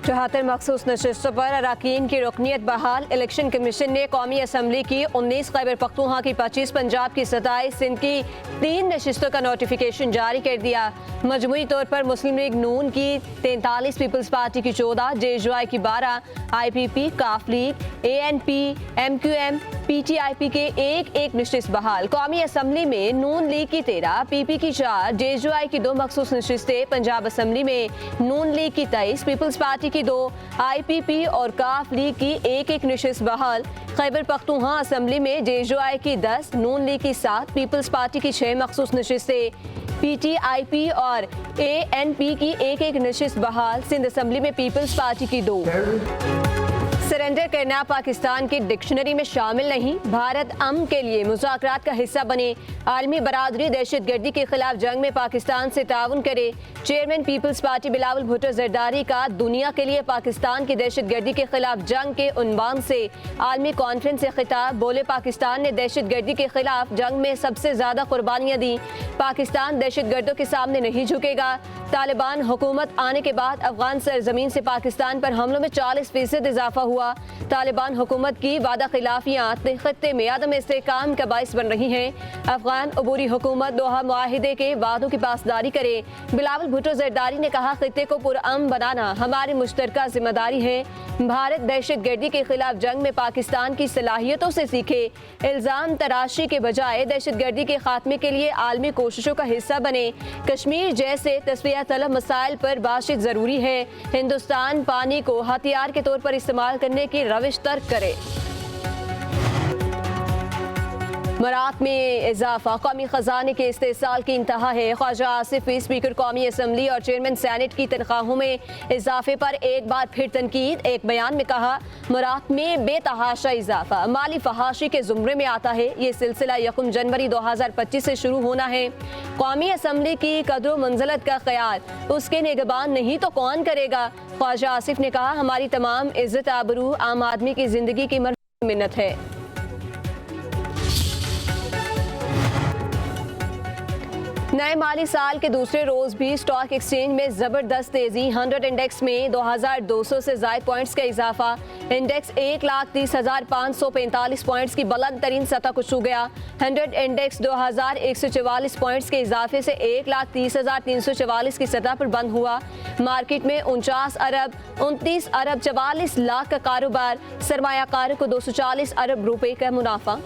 74 मखसूस नशिस्तों पर अरकान की रुकनीत बहाल। इलेक्शन कमीशन ने कौमी असम्बली की 19, खैबर पख्तूनख्वा की 25, पंजाब की 27, सिंध की 3 नशिस्तों का नोटिफिकेशन जारी कर दिया। मजमूई तौर पर मुस्लिम लीग नून की 43, पीपल्स पार्टी की 14, JUI की 12, IPP, काफ लीग, ANP, MQM, PTIP के एक नशिस्त बहाल। कौमी असम्बली में नून लीग की 13, PP की 4, JUI की 2 मखसूस नशिस्तें। पंजाब असम्बली में नून लीग की 23, पीपल्स पार्टी की 2, IPP और काफ लीग की एक नशिस्त बहाल। खैबर पख्तूनख्वा असम्बली में JUI की 10, नून लीग की 7, पीपल्स पार्टी की 6 मखसूस नशिस्तें। PTIP और ANP की एक नशिस्त बहाल। सिंध असम्बली में पीपल्स पार्टी की 2। सरेंडर करना पाकिस्तान की डिक्शनरी में शामिल नहीं। भारत अमन के लिए मुज़ाकरात का हिस्सा बने। आलमी बरादरी दहशतगर्दी के खिलाफ जंग में पाकिस्तान से ताउन करे। चेयरमैन पीपल्स पार्टी बिलावल भुट्टो जरदारी का दुनिया के लिए पाकिस्तान की दहशतगर्दी के खिलाफ जंग के उन्वान से आलमी कॉन्फ्रेंस से खिताब। बोले, पाकिस्तान ने दहशतगर्दी के खिलाफ जंग में सबसे ज्यादा कुर्बानियां दी। पाकिस्तान दहशतगर्दों के सामने नहीं झुकेगा। तालिबान हुकूमत आने के बाद अफगान सरजमीन से पाकिस्तान पर हमलों में 40% इजाफा हुआ। तालिबान हुकूमत की वादा खिलाफियाँ खित्ते में आदम इस्तेहकाम का बाइस बन रही हैं। अफगान अबूरी हुकूमत दोहा मुआहिदे के वादों की पासदारी करे। बिलावल भुट्टो जरदारी ने कहा, खित्ते को पुरअमन बनाना हमारी मुश्तरका जिम्मेदारी है। भारत दहशतगर्दी के खिलाफ जंग में पाकिस्तान की सलाहियतों से सीखे। इल्जाम तराशी के बजाय दहशतगर्दी के खात्मे के लिए आलमी कोशिशों का हिस्सा बने। कश्मीर जैसे तस्फिया तलब मसाइल पर बातचीत जरूरी है। हिंदुस्तान पानी को हथियार के तौर पर इस्तेमाल करने की रविश तर्क करे। मरात में इजाफा, कौमी खजाने के इस्तेसाल की इंतहा है। ख्वाजा आसिफ स्पीकर कौमी असम्बली और चेयरमैन सेनेट की तनख्वाहों में इजाफे पर एक बार फिर तनकीद। एक बयान में कहा, मरात में बेतहाशा इजाफा माली फहाशी के जुमरे में आता है। ये सिलसिला 1 जनवरी 2025 से शुरू होना है। कौमी असम्बली की कदर मंजिलत का ख्याल उसके निगहबान नहीं तो कौन करेगा। ख्वाजा आसिफ ने कहा, हमारी तमाम इज्जत आबरू आम आदमी की जिंदगी की मिन्नत है। नए माली साल के दूसरे रोज भी स्टॉक एक्सचेंज में जबरदस्त तेजी। 100 इंडेक्स में 2200 से ज्यादा पॉइंट्स का इजाफा। इंडेक्स 1,30,545 पॉइंट्स की बुलंद तरीन सतह को छू गया। 100 इंडेक्स 2144 पॉइंट्स के इजाफे से 1,30,344 की सतह पर बंद हुआ। मार्केट में 29 अरब 44 लाख का कारोबार। सरमायाकार को 240 अरब रुपए का मुनाफा।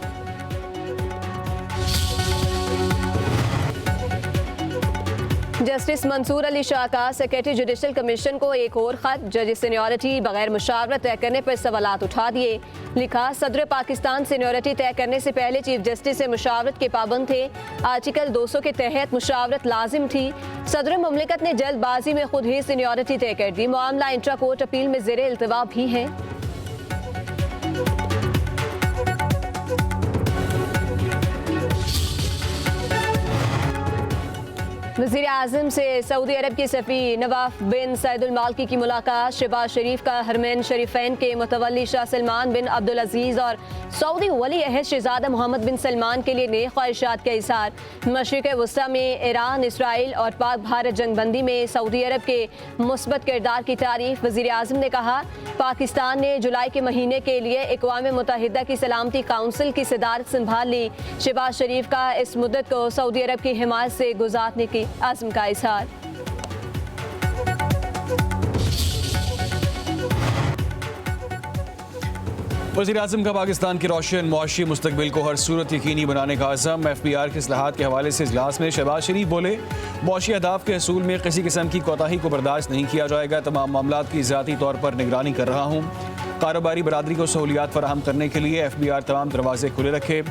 जस्टिस मंसूर अली शाह का सेक्रेटरी जुडिशल कमीशन को एक और खत। जज सीनियरिटी बगैर मुशावरत तय करने पर सवालात उठा दिए। लिखा, सदर पाकिस्तान सीनियरिटी तय करने से पहले चीफ जस्टिस से मुशावरत के पाबंद थे। आर्टिकल 200 के तहत मुशावरत लाजिम थी। सदर मुमलिकत ने जल्दबाजी में खुद ही सीनियरिटी तय कर दी। मामला इंट्रा कोर्ट अपील में ज़ेरे इल्तवा भी है। वज़ीर आज़म से सऊदी अरब के सफ़ीर नवाफ बिन सईद मालिकी की मुलाकात। शहबाज शरीफ का हरमैन शरीफैन के मुतवल्ली शाह सलमान बिन अब्दुल अजीज़ और सऊदी वली अहद शहज़ादा मोहम्मद बिन सलमान के लिए नए ख्वाहिशात का इज़हार। मशरिक़ वस्ता में ईरान, इसराइल और पाक भारत जंगबंदी में सऊदी अरब के मुस्बत किरदार की तारीफ। वज़ीर आज़म ने कहा, पाकिस्तान ने जुलाई के महीने के लिए अक़वाम मुत्तहिदा की सलामती काउंसिल की सदारत संभाल ली। शहबाज शरीफ का इस मुद्दत को सऊदी अरब की हिमायत से गुजारने की आज़म का इज़हार। वज़ीर आज़म का पाकिस्तान के रोशन मुआशी मुस्तकबिल को हर सूरत यकीनी बनाने का अज़म। FBR के इस्लाहात के हवाले से इजलास में शहबाज शरीफ बोले, मुआशी अहदाफ के हसूल में किसी किस्म की कोताही को बर्दाश्त नहीं किया जाएगा। तमाम मामलात की ज़ाती तौर पर निगरानी कर रहा हूँ। कारोबारी बरादरी को सहूलियात फराहम करने के लिए FBR तमाम दरवाजे खुले रखे।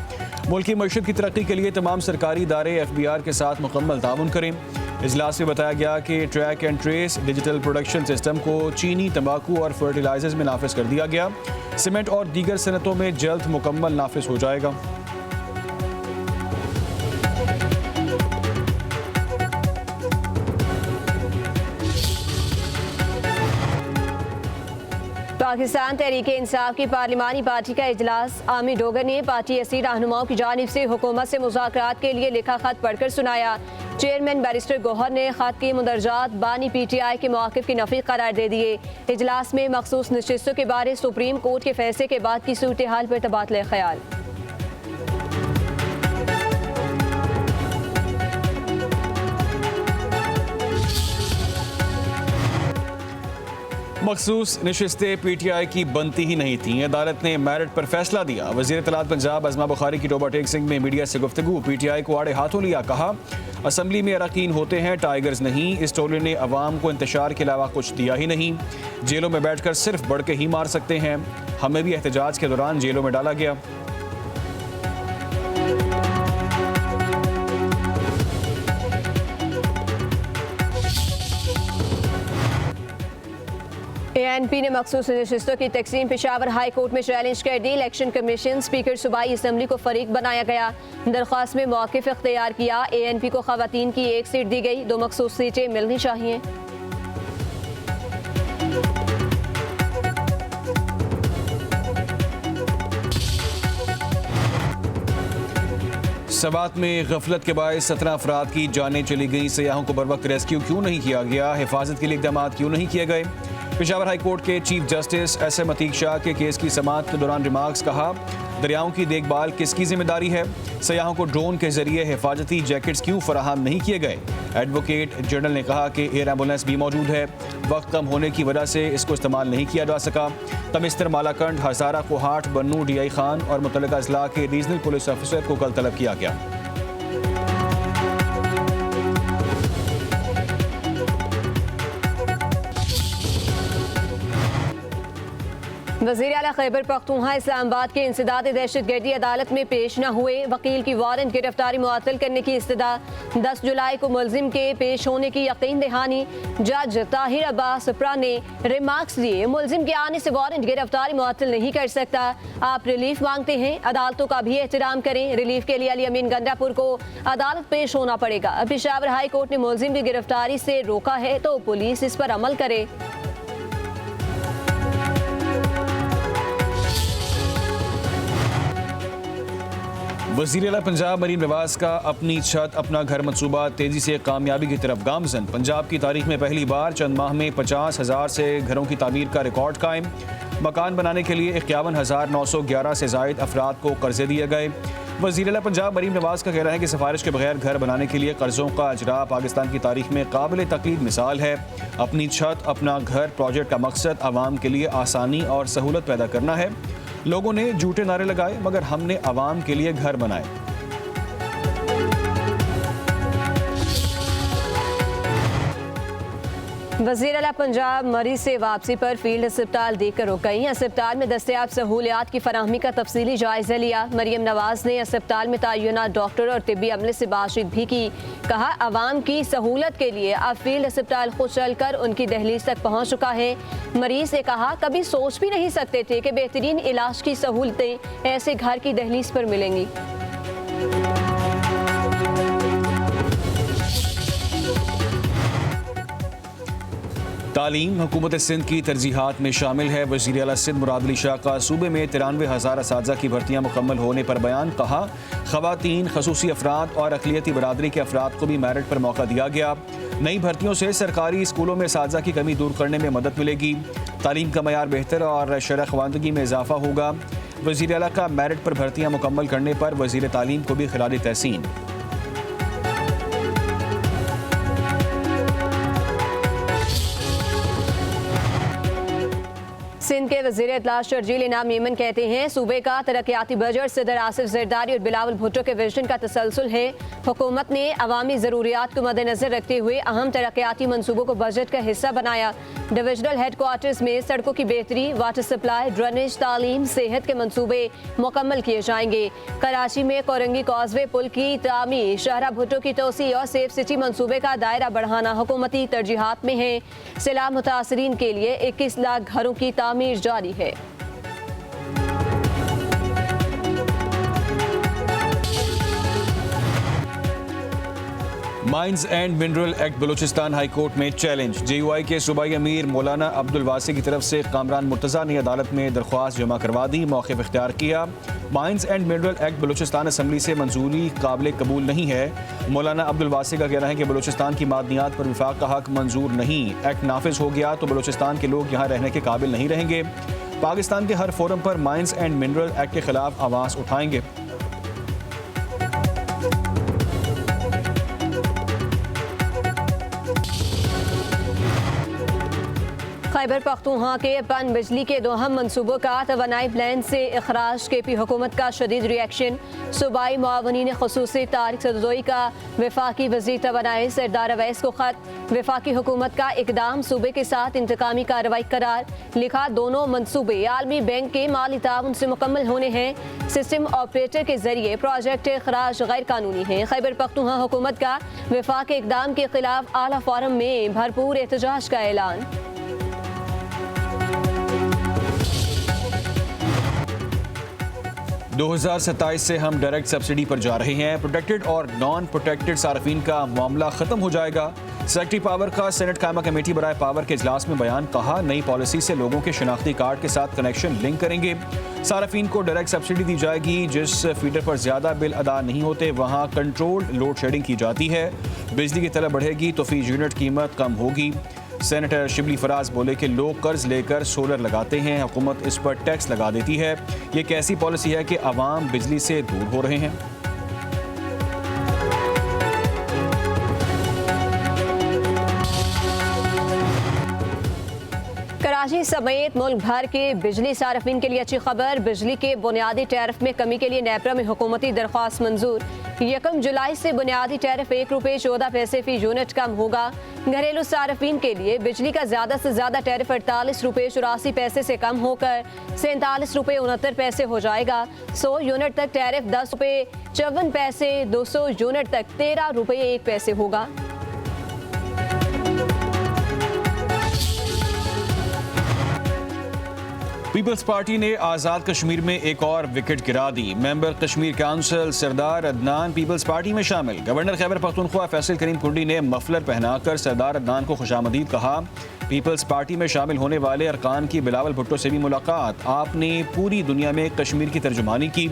मुल्की मईशत की तरक्की के लिए तमाम सरकारी इदारे FBR के साथ मुकम्मल ताउन करें। इजलास में बताया गया कि track and trace digital production system को चीनी, तंबाकू और फर्टिलाइजर्स में नाफिज कर दिया गया। सीमेंट और दीगर सनतों में जल्द मुकम्मल नाफिज हो जाएगा। पाकिस्तान तहरीक इंसाफ की पार्लिमानी पार्टी का इजलास। आमी डोगर ने पार्टी असीर रहनुमाओं की जानिब से हुकूमत से मुज़ाकरात के लिए लिखा खत पढ़कर सुनाया। चेयरमैन बैरिस्टर गौहर ने खत के मुंदरजात बानी PTI के मौक़िफ़ की नफ़ी करार दे दिए। इजलास में मखसूस नशिस्तों के बारे सुप्रीम कोर्ट के फैसले के बाद की सूरत हाल पर तबादला ख्याल। मखसूस नशिस्तें PTI की बनती ही नहीं थीं। अदालत ने मेरिट पर फैसला दिया। वज़ीर इत्तलात पंजाब अज़मा बुखारी की टोबा टेक सिंह में मीडिया से गुफ्तगू। PTI को आड़े हाथों लिया, कहा असम्बली में अरकान होते हैं, टाइगर्स नहीं। इस टोले ने अवाम को इंतशार के अलावा कुछ दिया ही नहीं। जेलों में बैठ कर सिर्फ बढ़ के ही मार सकते हैं। हमें भी एहतजाज के दौरान जेलों में डाला गया। ANP ने मखसूस नशिस्तों की तकसीम पेशावर हाई कोर्ट में चैलेंज कर दी। इलेक्शन कमीशन स्पीकर सूबाई असम्बली को फरीक बनाया गया। दरख्वास्त में मौक़िफ़ इख्तियार किया। ANP को ख़वातीन की 1 सीट दी गई। 2 मखसूस सीटें मिलनी चाहिए। सवात में गफलत के बायस 17 अफराद की जानें चली गई। सयाहों को बर वक्त रेस्क्यू क्यों नहीं किया गया? हिफाजत के लिए इक़दाम क्यों नहीं किए गए? पेशावर हाई कोर्ट के chief justice SM Atiq Shah के केस की समाअत के दौरान रिमार्क्स, कहा दरियाओं की देखभाल किसकी जिम्मेदारी है? सयाहों को ड्रोन के जरिए हिफाजती जैकेट्स क्यों फराहम नहीं किए गए? एडवोकेट जनरल ने कहा कि एयर एम्बुलेंस भी मौजूद है, वक्त कम होने की वजह से इसको इस्तेमाल नहीं किया जा सका। तमिस्तर, मालाकंड, हजारा, कोहाट, बन्नू, DI खान और मुतल्लिका अजला के रीजनल पुलिस ऑफिसर को कल तलब किया गया। वज़ीर आला खैबर पख्तूनख्वा इस्लामाबाद के इंसदाद दहशतगर्दी अदालत में पेश न हुए। वकील की वारंट गिरफ्तारी मुअत्तल करने की इस्तदा। 10 जुलाई को मुलजिम के पेश होने की यकीन दहानी। जज ताहिर अब्बास सप्रा ने रिमार्क्स दिए, मुलजिम के आने से वारंट गिरफ्तारी मुअत्तल नहीं कर सकता। आप रिलीफ मांगते हैं, अदालतों का भी एहतराम करें। रिलीफ के लिए अली अमीन गंडापुर को अदालत पेश होना पड़ेगा। पेशावर हाई कोर्ट ने मुलजिम की गिरफ्तारी से रोका है तो पुलिस इस पर अमल करे। वज़ीर आला पंजाब मरीम नवाज का अपनी छत अपना घर मंसूबा तेजी से कामयाबी की तरफ गामजन। पंजाब की तारीख में पहली बार चंद माह में 50,000 से घरों की तामीर का रिकॉर्ड कायम। मकान बनाने के लिए 51,911 से जायद अफराद को कर्जे दिए गए। वज़ीर आला पंजाब मरीम नवाज का कहना है कि सिफारिश के बगैर घर बनाने के लिए कर्जों का अजरा पाकिस्तान की तारीख में काबिल तक़लीद मिसाल है। अपनी छत अपना घर प्रोजेक्ट का मकसद आवाम के लिए आसानी और सहूलत पैदा करना है। लोगों ने झूठे नारे लगाए मगर हमने आवाम के लिए घर बनाए। वज़ीर आला पंजाब मरीज से वापसी पर फील्ड अस्पताल देकर रुक गई। अस्पताल में दस्तयाब सहूलियात की फराहमी का तफसीली जायजा लिया। मरीम नवाज ने अस्पताल में तैनात डॉक्टर और तिब्बी अमले से बातचीत भी की। कहा आवाम की सहूलत के लिए अब फील्ड अस्पताल खुद चलकर उनकी दहलीज तक पहुँच चुका है। मरीज ने कहा कभी सोच भी नहीं सकते थे कि बेहतरीन इलाज की सहूलतें ऐसे घर की दहलीज पर मिलेंगी। तालीम हुकूमत सिंध की तरजीहात में शामिल है। वज़ीर आला सिंध मुराद अली शाह का सूबे में 93,000 असातिज़ा की भर्तियाँ मुकम्मल होने पर बयान। कहा ख़वातीन, खसूसी अफराद और अक़लियती बरादरी के अफराद को भी मेरिट पर मौका दिया गया। नई भर्तियों से सरकारी स्कूलों में असातिज़ा की कमी दूर करने में मदद मिलेगी। तालीम का मयार बेहतर और शरह ख़वानदगी में इजाफा होगा। वज़ीर आला का मेरिट पर भर्तियाँ मुकम्मल करने पर वज़ीर तालीम को भी खिलाड़ी तहसीन। सिंध के वज़ीर इत्तलात शर्जील इनाम मेमन कहते हैं सूबे का तरक्याती बजट सदर आसिफ जरदारी और बिलावल भुट्टो के विजन का तसलसल है। हुकूमत ने अवामी ज़रूरियात को मद्देनजर रखते हुए अहम तरक्याती मनसूबों को बजट का हिस्सा बनाया। डिविजनल हेडक्वार्टर्स में सड़कों की बेहतरी, वाटर सप्लाई, ड्रेनेज, तालीम, सेहत के मनसूबे मुकम्मल किए जाएंगे। कराची में कोरंगी कॉजवे पुल की तामीर, शाहरा भुट्टो की तोसी और सेफ सिटी मनसूबे का दायरा बढ़ाना हुकूमती तरजीहात में है। सैलाब मुतासरीन के लिए 21 लाख घरों की तामीर जारी है। Mines and mineral act Balochistan high court में चैलेंज। JUI के सूबाई अमीर मौलाना अब्दुल वासी की तरफ से कामरान मुर्तज़ा ने अदालत में दरख्वास्त जमा करवा दी, मौक़िफ़ इख्तियार किया। Mines and mineral act Balochistan assembly से मंजूरी काबिल कबूल नहीं है। मौलाना अब्दुल वासी का कहना है कि बलूचिस्तान की मादनियात पर विफाक का हक मंजूर नहीं। एक्ट नाफिज हो गया तो बलूचिस्तान के लोग यहाँ रहने के काबिल नहीं रहेंगे। पाकिस्तान के हर फोरम पर माइंस एंड मिनरल एक्ट के खिलाफ आवाज़ उठाएंगे। खैबर पख्तूनख्वा के पन बिजली के दोहम मनसूबों का तवानाई प्लान से अखराज। KP हुकूमत का शदीद रिएक्शन। सूबाई मुआवनीन ख़ुसूसी तारिक सदोई का वफाकी वज़ीर तवानाई सरदार अवैस को ख़त। वफाकी हुकूमत का इकदाम सूबे के साथ इंतकामी कार्रवाई करार। लिखा, दोनों मनसूबे आलमी बैंक के माली ताउन से मुकम्मल होने हैं। सिस्टम ऑपरेटर के जरिए प्रोजेक्ट अखराज गैर कानूनी है। खैबर पख्तूनख्वा हुकूमत का वफाक इकदाम के खिलाफ आला फोरम में भरपूर एहतजाज का ऐलान। 2027 से हम डायरेक्ट सब्सिडी पर जा रहे हैं। प्रोटेक्टेड और नॉन प्रोटेक्टेड सार्फिन का मामला खत्म हो जाएगा। सेक्रेटरी पावर का सेनेट कायमा कमेटी बराए पावर के इजलास में बयान। कहा, नई पॉलिसी से लोगों के शनाख्ती कार्ड के साथ कनेक्शन लिंक करेंगे। सार्फिन को डायरेक्ट सब्सिडी दी जाएगी। जिस फीडर पर ज्यादा बिल अदा नहीं होते वहाँ कंट्रोल्ड लोड शेडिंग की जाती है। बिजली की तलब बढ़ेगी तो फी यूनिट कीमत कम होगी। सेनेटर शिबली फराज बोले कि लोग कर्ज लेकर सोलर लगाते हैं, हुकूमत इस पर टैक्स लगा देती है। ये एक ऐसी पॉलिसी है कि अवाम बिजली से दूर हो रहे हैं। कराची समेत मुल्क भर के बिजली सार्फिन के लिए अच्छी खबर। बिजली के बुनियादी टैरिफ में कमी के लिए नेपरा में हुकूमती दरख्वास्त मंजूर। 1 जुलाई से बुनियादी टैरिफ ₹1.14 फी यूनिट कम होगा। घरेलू सार्फिन के लिए बिजली का ज्यादा से ज्यादा टैरिफ ₹48.84 से कम होकर ₹47.69 हो जाएगा। 100 यूनिट तक टैरिफ ₹10.54, 200 यूनिट तक ₹13.01 होगा। पीपल्स पार्टी ने आज़ाद कश्मीर में एक और विकेट गिरा दी। मेंबर कश्मीर काउंसिल सरदार अदनान पीपल्स पार्टी में शामिल। गवर्नर खैबर पख्तूनख्वा फैसल करीम कुंडी ने मफलर पहनाकर सरदार अदनान को खुशामदीद कहा। पीपल्स पार्टी में शामिल होने वाले अरकान की बिलावल भुट्टो से भी मुलाकात। आपने पूरी दुनिया में कश्मीर की तर्जुमानी की,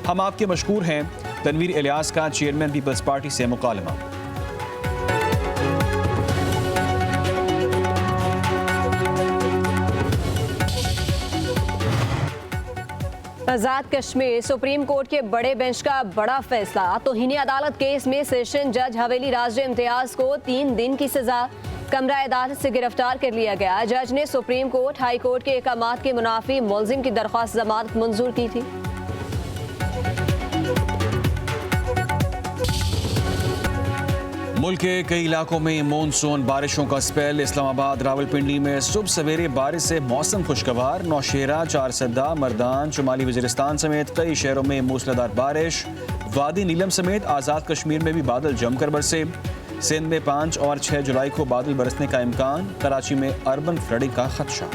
हम आपके मशकूर हैं। तनवीर इलियास का चेयरमैन पीपल्स पार्टी से मुकालमा। आज़ाद कश्मीर सुप्रीम कोर्ट के बड़े बेंच का बड़ा फैसला। तौहीन अदालत केस में सेशन जज हवेली राजा इम्तियाज को 3 दिन की सजा। कमरा अदालत से गिरफ्तार कर लिया गया। जज ने सुप्रीम कोर्ट हाई कोर्ट के अहकामात के मुनाफी मुलजिम की दरख्वास्त जमानत मंजूर की थी। मुल्क के कई इलाकों में मानसून बारिशों का स्पेल। इस्लामाबाद रावलपिंडी में सुबह सवेरे बारिश से मौसम खुशगवार। नौशेरा, चारसद्दा, मर्दान, शुमाली वजीरिस्तान समेत कई शहरों में मूसलाधार बारिश। वादी नीलम समेत आज़ाद कश्मीर में भी बादल जमकर बरसे। सिंध में 5 और 6 जुलाई को बादल बरसने का इम्कान। कराची में अर्बन फ्लडिंग का खदशा।